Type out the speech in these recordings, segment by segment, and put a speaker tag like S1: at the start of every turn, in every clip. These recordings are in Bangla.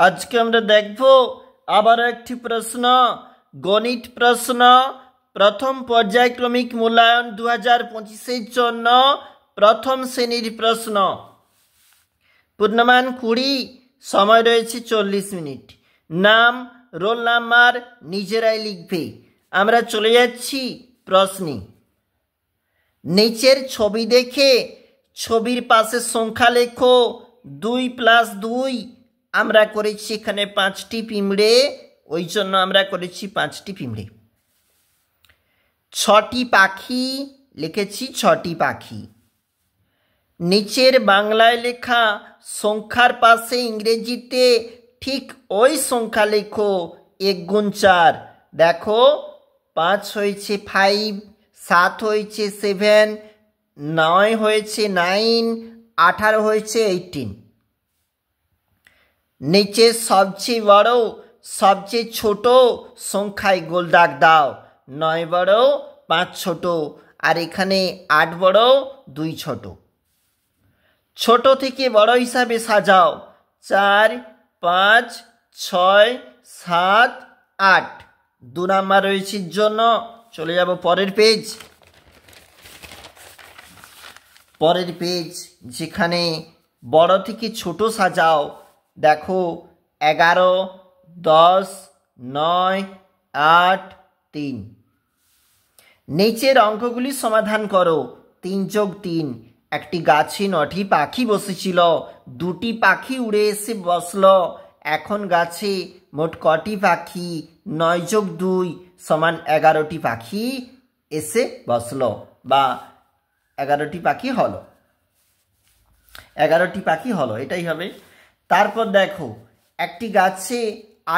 S1: আজকে আমরা দেখব আবার একটি প্রশ্ন, গণিত প্রশ্ন, প্রথম পর্যায়ক্রমিক মূল্যায়ন 2025-এর জন্য প্রথম শ্রেণীর প্রশ্ন। পূর্ণমান 20, সময় রয়েছে 40 মিনিট। নাম, রোল নাম্বার নিজেরাই লিখবে। আমরা চলে যাচ্ছি প্রশ্নে। নিচের ছবি দেখে ছবির পাশে সংখ্যা লেখো। 2 + 2 আমরা করেছি এখানে 5টি পিঁমড়ে, ওই জন্য আমরা করেছি 5টি পিঁমড়ে। 6টি পাখি লিখেছি 6টি পাখি। নিচের বাংলায় লেখা সংখ্যার পাশে ইংরেজিতে ঠিক ওই সংখ্যা লেখো 1 × 4। দেখো 5 হয়েছে 5, 7 হয়েছে 7, 9 হয়েছে 9, 18 হয়েছে 18। নিচে সবচেয়ে বড় সবচেয়ে ছোট সংখ্যায় গোল দাগ দাও। 9 বড় 5 ছোট, আর এখানে 8 বড় 2 ছোট। ছোট থেকে বড় হিসাবে সাজাও। 4, 5, 6, 7, 8। 2 নাম্বার রয়েছে জন্য। চলে যাব পরের পেজ। পরের পেজ যেখানে বড় থেকে ছোট সাজাও। দেখো 11, 10, 9, 8, 3। নিচের অঙ্কগুলি সমাধান করো। 3 + 3। একটি গাছে 9টি পাখি বসেছিল, 2টি পাখি উড়ে এসে বসলো। এখন গাছে মোট কটি পাখি? 9 + 2 = 11টি পাখি এসে বসলো, বা 11টি পাখি হলো। 11টি পাখি হলো, এটাই হবে। তারপর দেখো একটি গাছে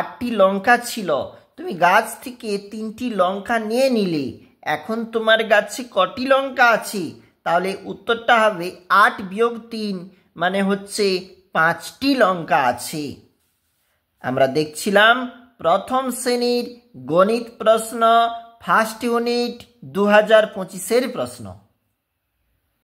S1: 8টি লঙ্কা ছিল, তুমি গাছ থেকে 3টি লঙ্কা নিয়ে নিলে। এখন তোমার গাছে কটি লঙ্কা আছে? তাহলে উত্তরটা হবে 8 - 3, মানে হচ্ছে 5টি লঙ্কা আছে। আমরা দেখছিলাম প্রথম শ্রেণীর গণিত প্রশ্ন, ফার্স্ট ইউনিট 2025-এর প্রশ্ন।